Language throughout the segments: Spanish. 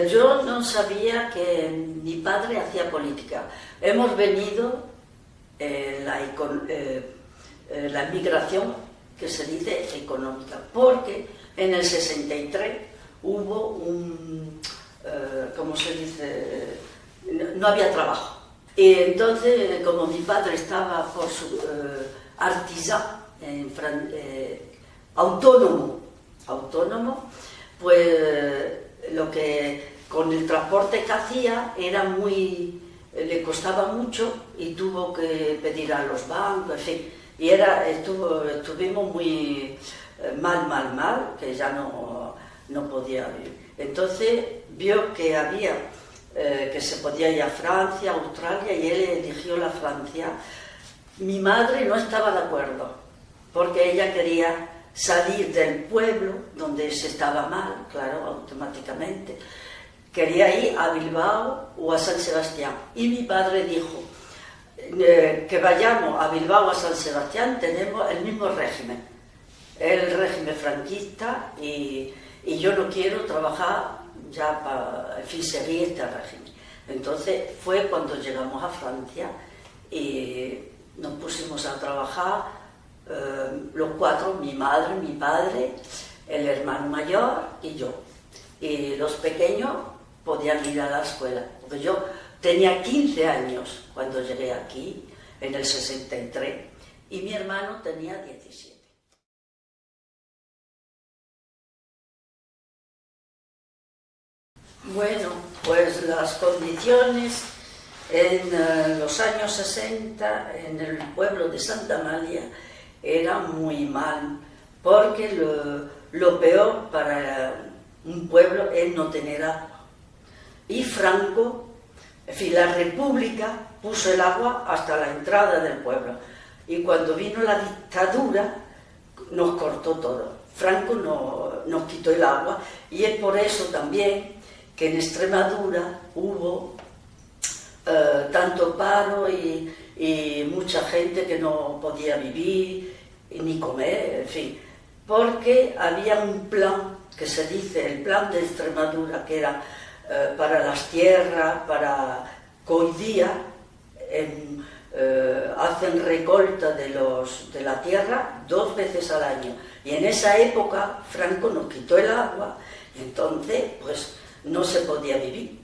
Yo no sabía que mi padre hacía política. Hemos venido la migración, que se dice económica, porque en el 63 hubo ¿cómo se dice? No había trabajo. Y entonces, como mi padre estaba por su artisan, autónomo, pues lo que con el transporte que hacía era le costaba mucho y tuvo que pedir a los bancos, en fin, y estuvimos muy mal, que ya no podía vivir. Entonces vio que que se podía ir a Francia, a Australia, y él eligió la Francia. Mi madre no estaba de acuerdo, porque ella quería salir del pueblo donde se estaba mal, claro, automáticamente. Quería ir a Bilbao o a San Sebastián. Y mi padre dijo que vayamos a Bilbao o a San Sebastián, tenemos el mismo régimen, el régimen franquista, y yo no quiero trabajar ya para, en fin, seguir este régimen. Entonces fue cuando llegamos a Francia y nos pusimos a trabajar los cuatro, mi madre, mi padre, el hermano mayor y yo. Y los pequeños podían ir a la escuela, porque yo tenía 15 años cuando llegué aquí, en el 63, y mi hermano tenía 17. Bueno, pues las condiciones en los años 60 en el pueblo de Santa Amalia eran muy mal, porque lo peor para un pueblo es no tener agua. Y Franco, en fin, la República puso el agua hasta la entrada del pueblo. Y cuando vino la dictadura, nos cortó todo. Franco nos quitó el agua, y es por eso también que en Extremadura hubo tanto paro y mucha gente que no podía vivir ni comer, en fin, porque había un plan que se dice el plan de Extremadura, que era para las tierras, para que hoy día hacen recolta de la tierra 2 veces al año, y en esa época Franco nos quitó el agua, y entonces pues no se podía vivir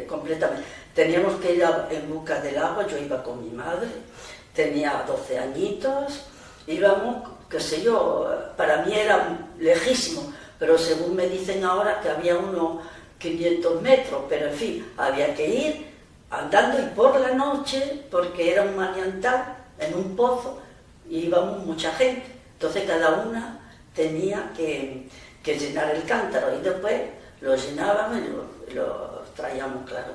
completamente. Teníamos que ir en busca del agua. Yo iba con mi madre, tenía 12 añitos, íbamos, qué sé yo, para mí era lejísimo, pero según me dicen ahora que había unos 500 metros, pero en fin, había que ir andando, y por la noche, porque era un maniantal en un pozo, y íbamos mucha gente, entonces cada una tenía que llenar el cántaro, y después lo llenábamos y lo traíamos, claro,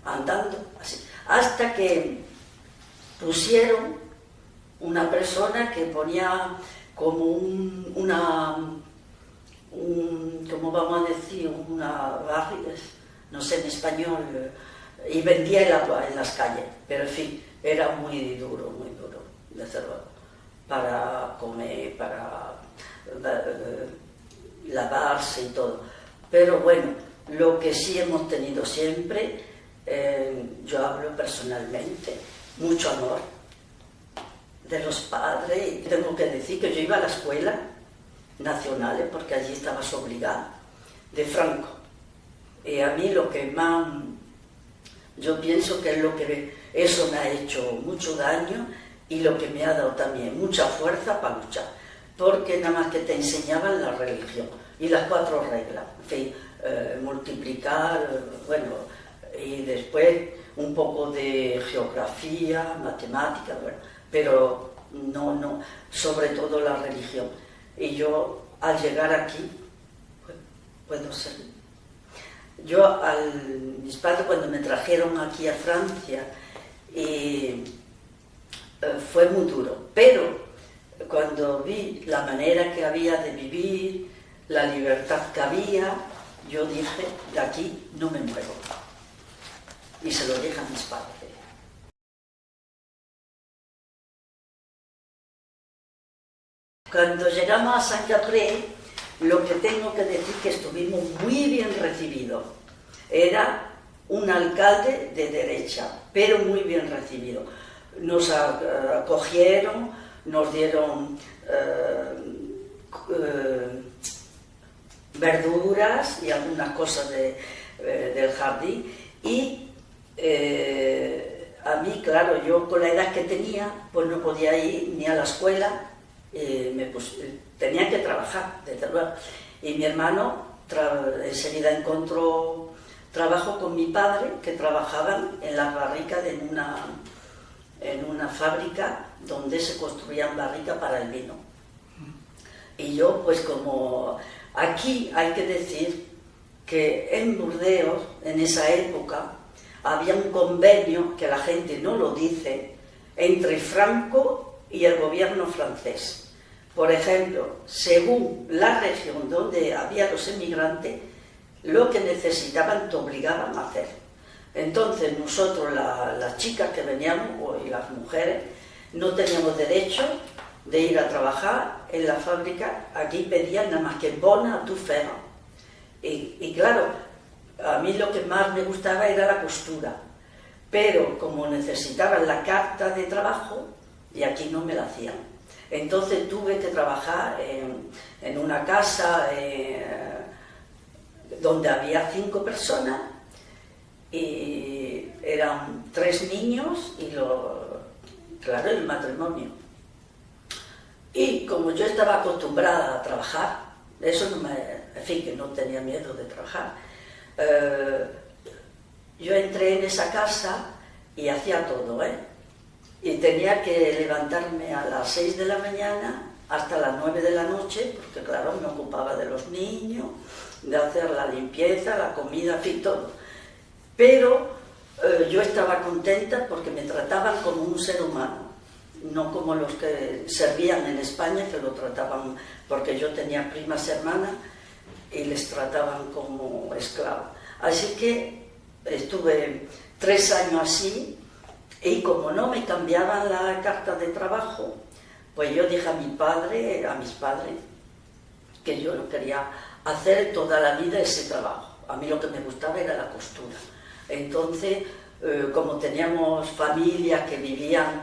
andando así, hasta que pusieron una persona que ponía como ¿cómo vamos a decir? Una barriga, no sé en español, y vendía el agua en las calles, pero en fin, era muy duro, desde luego, para comer, para lavarse y todo. Pero bueno, lo que sí hemos tenido siempre, yo hablo personalmente, mucho amor de los padres. Y tengo que decir que yo iba a la escuela nacional, porque allí estabas obligada, de Franco. Y a mí lo que más, yo pienso que es lo que eso me ha hecho mucho daño, y lo que me ha dado también mucha fuerza para luchar, porque nada más que te enseñaban la religión y las 4 reglas, en fin, multiplicar, bueno, y después un poco de geografía, matemática, bueno, pero no, sobre todo la religión. Y yo, al llegar aquí, puedo ser, mis padres cuando me trajeron aquí a Francia, fue muy duro, pero cuando vi la manera que había de vivir, la libertad que había, yo dije, de aquí no me muevo. Y se lo dije a mis padres. Cuando llegamos a Saint-Caprais, lo que tengo que decir que estuvimos muy bien recibidos. Era un alcalde de derecha, pero muy bien recibido. Nos acogieron, nos dieron verduras y algunas cosas del jardín, y a mí, claro, yo con la edad que tenía, pues no podía ir ni a la escuela, tenía que trabajar, desde luego. Y mi hermano enseguida encontró trabajo con mi padre, que trabajaban en las barricas en una fábrica donde se construían barricas para el vino. Y yo, pues como aquí hay que decir que en Burdeos, en esa época, había un convenio, que la gente no lo dice, entre Franco y el gobierno francés. Por ejemplo, según la región donde había los emigrantes, lo que necesitaban te obligaban a hacer. Entonces nosotros, las chicas que veníamos, y las mujeres, no teníamos derecho de ir a trabajar en la fábrica. Aquí pedían nada más que bona tu fer. Y claro, a mí lo que más me gustaba era la costura, pero como necesitaban la carta de trabajo, y aquí no me la hacían, entonces tuve que trabajar en una casa donde había 5 personas, y eran 3 niños y claro, el matrimonio. Y como yo estaba acostumbrada a trabajar, eso no en fin, que no tenía miedo de trabajar, yo entré en esa casa y hacía todo, y tenía que levantarme a las 6 de la mañana hasta las 9 de la noche, porque claro, me ocupaba de los niños, de hacer la limpieza, la comida, en fin, todo. Pero yo estaba contenta porque me trataban como un ser humano, no como los que servían en España, que lo trataban, porque yo tenía primas hermanas y les trataban como esclavos. Así que estuve 3 años así, y como no me cambiaban la carta de trabajo, pues yo dije a mis padres, que yo no quería hacer toda la vida ese trabajo. A mí lo que me gustaba era la costura. Entonces, como teníamos familias que vivían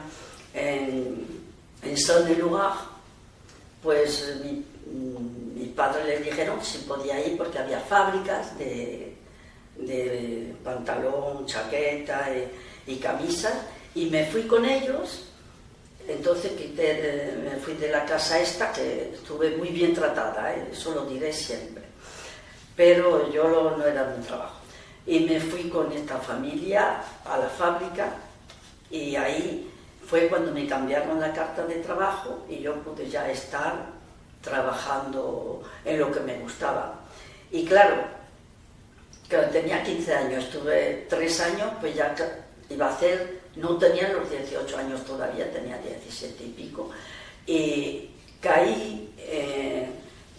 en Saône-et-Loire, pues mis padres les dijeron si podía ir, porque había fábricas de pantalón, chaqueta y camisas, y me fui con ellos. Entonces me fui de la casa esta, que estuve muy bien tratada, eso lo diré siempre, pero yo no era mi trabajo. Y me fui con esta familia a la fábrica, y ahí fue cuando me cambiaron la carta de trabajo y yo pude ya estar trabajando en lo que me gustaba. Y claro, que tenía 15 años, estuve 3 años, pues ya iba a hacer, no tenía los 18 años todavía, tenía 17 y pico, y caí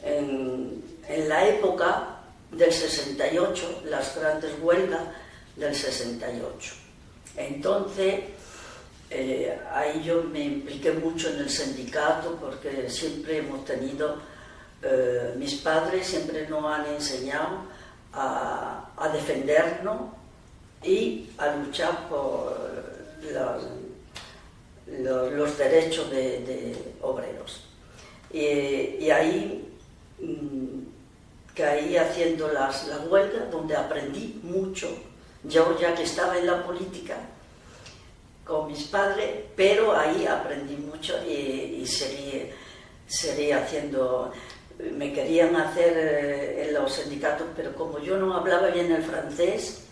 en la época del 68, las grandes huelgas del 68. Entonces, ahí yo me impliqué mucho en el sindicato, porque siempre hemos tenido, mis padres siempre nos han enseñado a defendernos y a luchar por los derechos de obreros. Y ahí caí haciendo las huelgas, donde aprendí mucho, yo ya que estaba en la política con mis padres, pero ahí aprendí mucho y seguí haciendo. Me querían hacer en los sindicatos, pero como yo no hablaba bien el francés,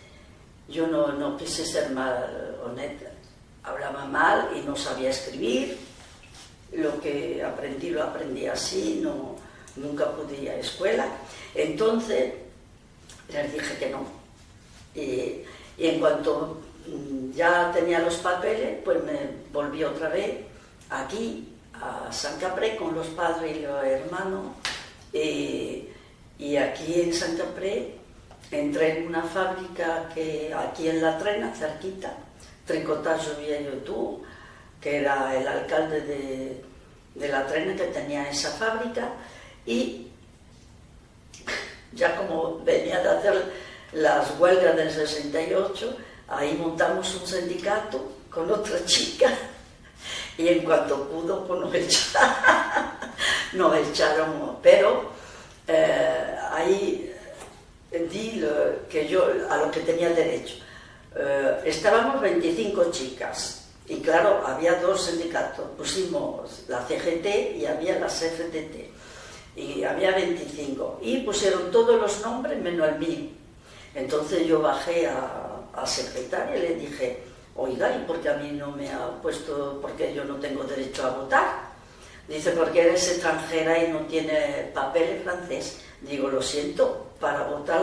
yo no quise ser mal honesta, hablaba mal y no sabía escribir. Lo que aprendí lo aprendí así, nunca pude ir a escuela. Entonces les dije que no, y en cuanto ya tenía los papeles, pues me volví otra vez aquí a Saint-Caprais con los padres y los hermanos, y aquí en Saint-Caprais entré en una fábrica que aquí en La Trena, cerquita, Tricotage Vieille Tour, que era el alcalde de La Trena, que tenía esa fábrica, y ya como venía de hacer las huelgas del 68, ahí montamos un sindicato con otra chica y en cuanto pudo pues nos echaron, pero ahí di que yo a lo que tenía derecho. Estábamos 25 chicas y claro, había dos sindicatos, pusimos la CGT y había la CFTT y había 25 y pusieron todos los nombres menos el mío. Entonces yo bajé a secretaria y le dije, oiga, ¿y por qué a mí no me ha puesto, porque yo no tengo derecho a votar? Dice, porque eres extranjera y no tiene papel en francés. Digo, lo siento, para votar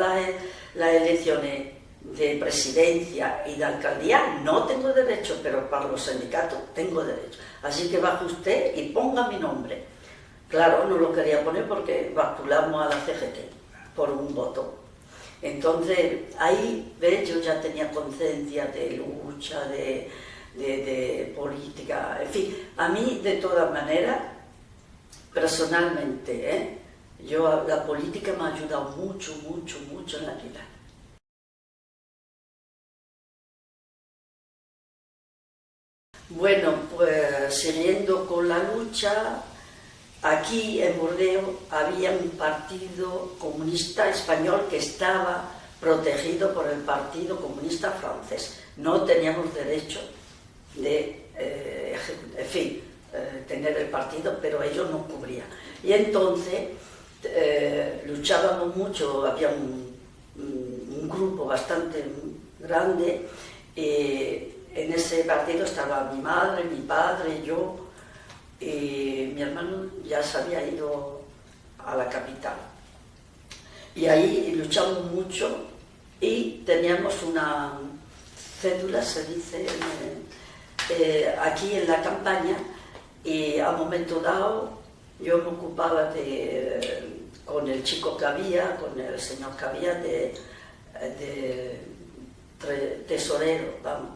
las elecciones de presidencia y de alcaldía no tengo derecho, pero para los sindicatos tengo derecho. Así que baje usted y ponga mi nombre. Claro, no lo quería poner porque basculamos a la CGT por un voto. Entonces, ahí, ¿ves? Yo ya tenía conciencia de lucha, de política, en fin. A mí, de todas maneras, personalmente, la política me ha ayudado mucho, mucho, mucho en la vida. Bueno, pues siguiendo con la lucha, aquí en Burdeos había un partido comunista español que estaba protegido por el Partido Comunista francés. No teníamos derecho de, tener el partido, pero ellos nos cubrían. Y entonces luchábamos mucho, había un grupo bastante grande. En ese partido estaba mi madre, mi padre, yo, y mi hermano ya se había ido a la capital. Y ahí luchamos mucho y teníamos una cédula, se dice, aquí en la campaña, y a un momento dado yo me ocupaba con el chico que había, con el señor que había, de tesorero, vamos,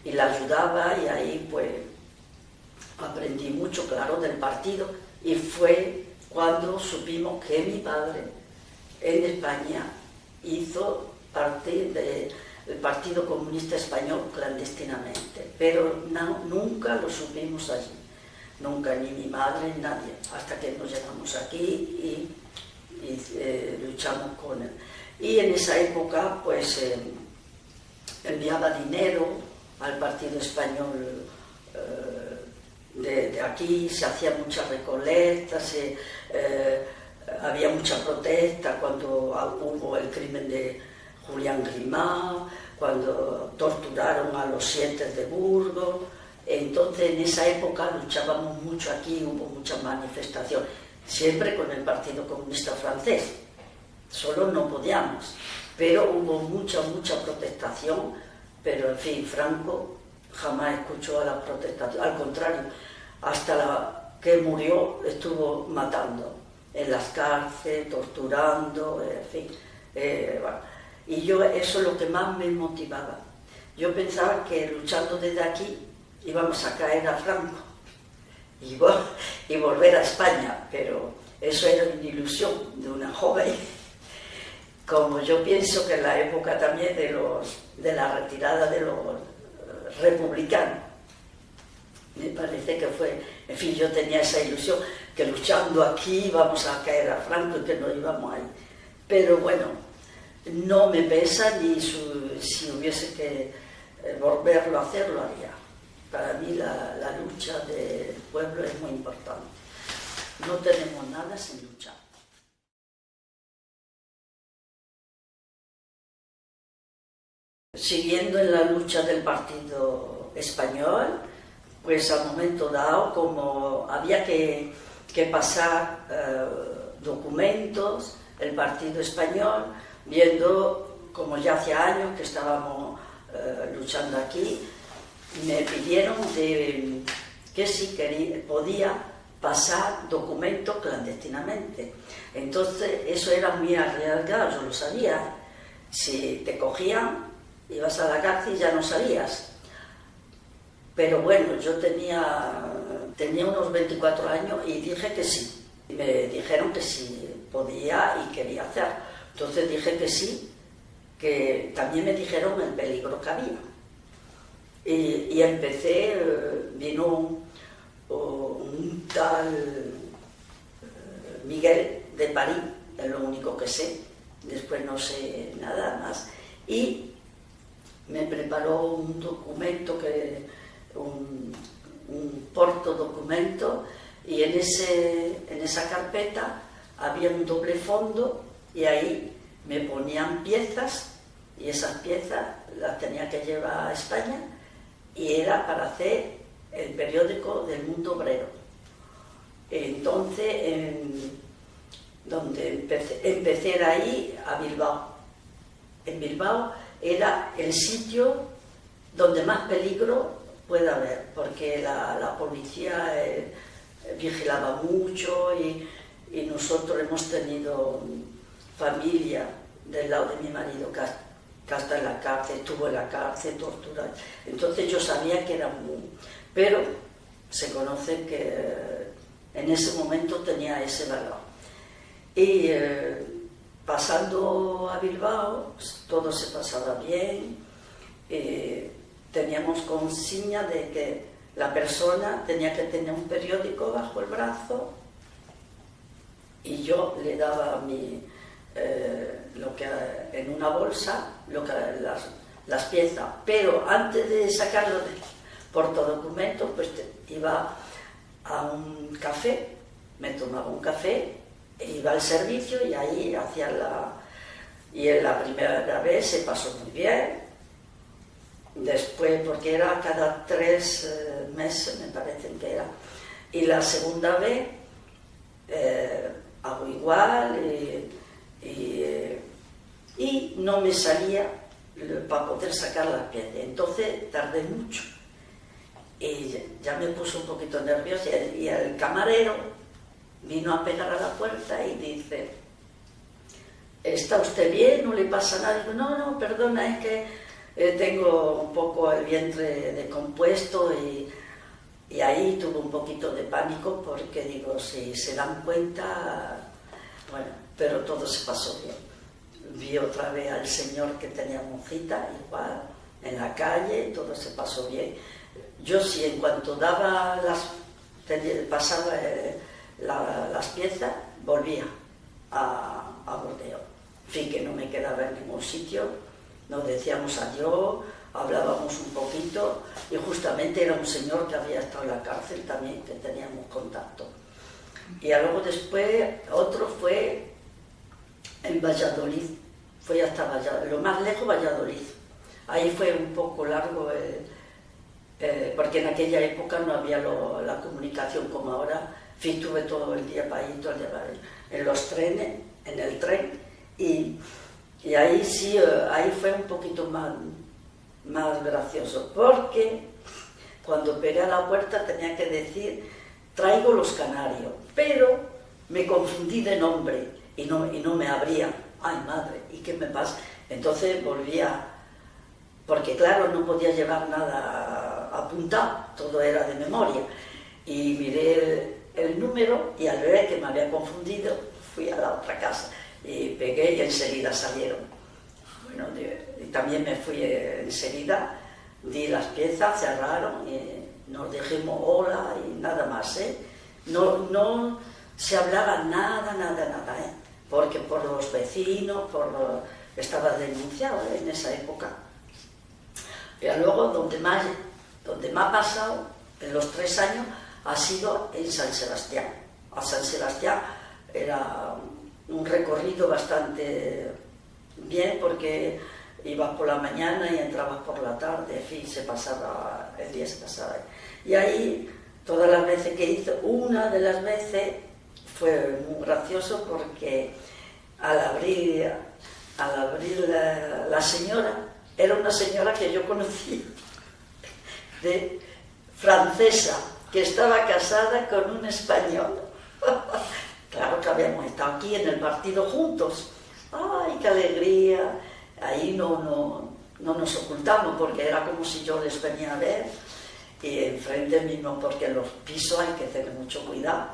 y la ayudaba, y ahí pues aprendí mucho, claro, del partido, y fue cuando supimos que mi padre en España hizo parte del Partido Comunista Español clandestinamente, pero nunca lo supimos allí, nunca, ni mi madre ni nadie, hasta que nos llegamos aquí y luchamos con él. Y en esa época pues enviaba dinero al Partido Español de aquí, se hacían muchas recolectas, había mucha protesta cuando hubo el crimen de Julián Grimau, cuando torturaron a los 7 de Burgos. Entonces en esa época luchábamos mucho aquí, hubo muchas manifestaciones, siempre con el Partido Comunista francés, solo no podíamos, pero hubo mucha protestación, pero en fin, Franco jamás escuchó a la protestación, al contrario, hasta que murió estuvo matando en las cárceles, torturando, en fin. Y yo, eso es lo que más me motivaba. Yo pensaba que luchando desde aquí íbamos a caer a Franco y volver a España, pero eso era una ilusión de una joven, como yo pienso que en la época también de la retirada de los republicanos. Me parece que fue, en fin, yo tenía esa ilusión, que luchando aquí íbamos a caer a Franco y que no íbamos ahí. Pero bueno, no me pesa, ni si hubiese que volverlo a hacer, lo haría. Para mí la lucha del pueblo es muy importante. No tenemos nada sin luchar. Siguiendo en la lucha del Partido Español, pues al momento dado, como había que pasar documentos, el Partido Español, viendo, como ya hace años que estábamos luchando aquí, me pidieron que si podía pasar documentos clandestinamente. Entonces eso era muy arriesgado, yo lo sabía. Si te cogían, ibas a la cárcel y ya no salías. Pero bueno, yo tenía unos 24 años y dije que sí. Me dijeron que sí podía y quería hacer. Entonces dije que sí, que también me dijeron el peligro que había. Y empecé, vino un tal Miguel de París, es lo único que sé, después no sé nada más, y me preparó un documento, un porto documento, y en esa carpeta había un doble fondo y ahí me ponían piezas, y esas piezas las tenía que llevar a España, y era para hacer el periódico del Mundo Obrero. Entonces, donde empecé era ahí, a Bilbao. En Bilbao era el sitio donde más peligro puede haber, porque la policía vigilaba mucho, y nosotros hemos tenido familia del lado de mi marido que está en la cárcel, estuvo en la cárcel, torturado. Entonces yo sabía que era muy... Pero se conoce que en ese momento tenía ese valor. Y pasando a Bilbao, todo se pasaba bien. Teníamos consigna de que la persona tenía que tener un periódico bajo el brazo, y yo le daba en una bolsa las piezas, pero antes de sacarlo de portodocumento, pues iba a un café, me tomaba un café, e iba al servicio, y ahí hacía y en la primera vez se pasó muy bien. Después, porque era cada 3 meses, me parece que era, y la segunda vez hago igual, y no me salía para poder sacar las piezas. Entonces tardé mucho y ya me puso un poquito nerviosa, y el camarero vino a pegar a la puerta y dice: ¿está usted bien? ¿No le pasa nada? Digo: no, perdona, es que tengo un poco el vientre descompuesto, y ahí tuve un poquito de pánico, porque digo, si se dan cuenta, bueno, pero todo se pasó bien. Vi otra vez al señor que teníamos cita, igual, en la calle, todo se pasó bien. Yo sí, en cuanto pasaba las piezas, volvía a Bordeaux. En fin, que no me quedaba en ningún sitio, nos decíamos adiós, hablábamos un poquito, y justamente era un señor que había estado en la cárcel también, que teníamos contacto. Y luego después otro fue en Valladolid, fue hasta Valladolid, lo más lejos Valladolid. Ahí fue un poco largo, porque en aquella época no había la comunicación como ahora. En fin, estuve todo el día para ir, todo el día para ir, en los trenes, en el tren, y ahí sí, ahí fue un poquito más gracioso, porque cuando pegué a la puerta tenía que decir: traigo los canarios, pero me confundí de nombre y no me abrían. Ay, madre, ¿y qué me pasa? Entonces volvía, porque claro, no podía llevar nada apuntado, todo era de memoria, y miré el número, y al ver que me había confundido, fui a la otra casa y pegué, y enseguida salieron. Bueno, y también me fui enseguida, di las piezas, cerraron, y nos dijimos hola y nada más, No se hablaba nada, porque por los vecinos, estaba denunciado en esa época. Pero luego donde más ha pasado en los 3 años ha sido en San Sebastián. A San Sebastián era un recorrido bastante bien, porque ibas por la mañana y entrabas por la tarde, en fin, el día se pasaba. Y ahí, todas las veces que hizo, una de las veces fue muy gracioso, porque al abrir la señora, era una señora que yo conocí, francesa, que estaba casada con un español. Claro que habíamos estado aquí en el partido juntos. ¡Ay, qué alegría! Ahí no nos ocultamos, porque era como si yo les venía a ver, y enfrente mismo, porque en los pisos hay que tener mucho cuidado.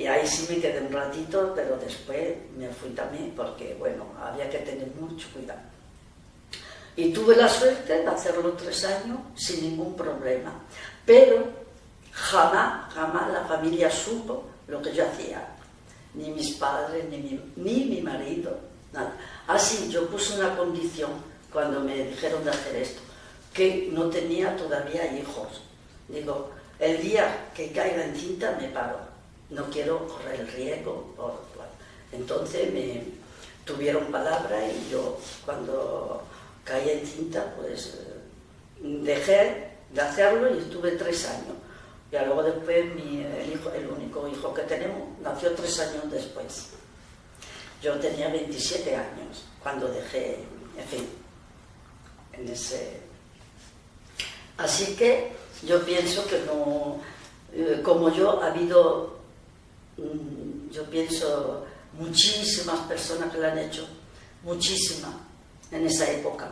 Y ahí sí me quedé un ratito, pero después me fui también porque, bueno, había que tener mucho cuidado. Y tuve la suerte de hacerlo 3 años sin ningún problema. Pero jamás la familia supo lo que yo hacía. Ni mis padres, ni mi marido, nada. Así, yo puse una condición cuando me dijeron de hacer esto, que no tenía todavía hijos. Digo, el día que caiga encinta me paro. No quiero correr el riesgo. Entonces me tuvieron palabra y yo cuando caí encinta pues dejé de hacerlo y estuve 3 años. Y luego después el único hijo que tenemos nació 3 años después. Yo tenía 27 años cuando dejé, en fin, en ese... Así que yo pienso que no, como yo, ha habido... Yo pienso muchísimas personas que lo han hecho, muchísimas, en esa época.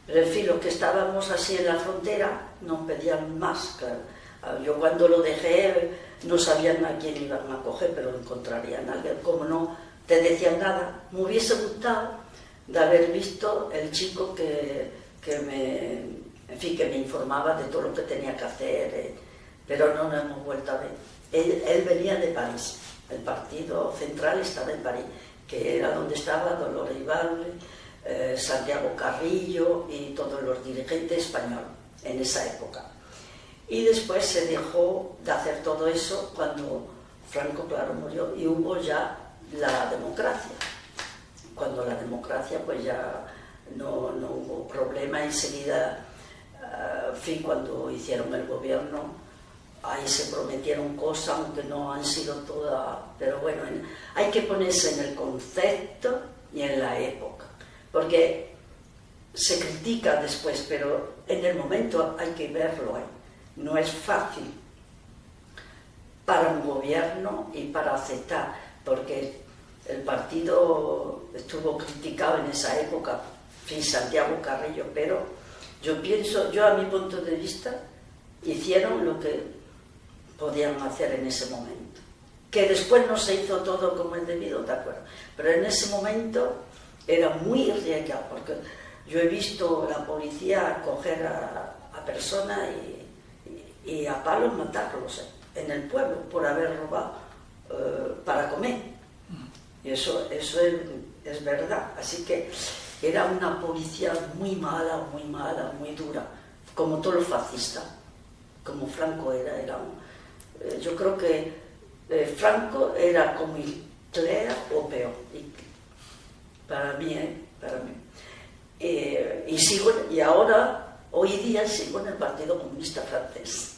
Pero en fin, los que estábamos así en la frontera nos pedían más, claro. Yo cuando lo dejé no sabían a quién iban a coger, pero encontrarían a alguien. Como no te decían nada, me hubiese gustado de haber visto el chico que me informaba de todo lo que tenía que hacer, pero no nos hemos vuelto a ver. Él venía de París, el partido central estaba en París, que era donde estaba Dolores Ibarre, Santiago Carrillo y todos los dirigentes españoles en esa época. Y después se dejó de hacer todo eso cuando Franco, claro, murió y hubo ya la democracia. Cuando la democracia pues ya no hubo problema, enseguida, en fin, cuando hicieron el gobierno, ahí se prometieron cosas, aunque no han sido todas, pero bueno, hay que ponerse en el concepto y en la época, porque se critica después, pero en el momento hay que verlo, no es fácil para un gobierno y para aceptar, porque el partido estuvo criticado en esa época, en Santiago Carrillo, pero yo pienso, a mi punto de vista, hicieron lo que podían hacer en ese momento, que después no se hizo todo como es debido, de acuerdo, pero en ese momento era muy arriesgado, porque yo he visto la policía coger a personas y a palos matarlos en el pueblo por haber robado para comer, y eso es verdad. Así que era una policía muy mala, muy dura, como todos los fascistas, como Franco era yo creo que Franco era como Hitler o peor, para mí. Y ahora, hoy día, sigo en el Partido Comunista Francés.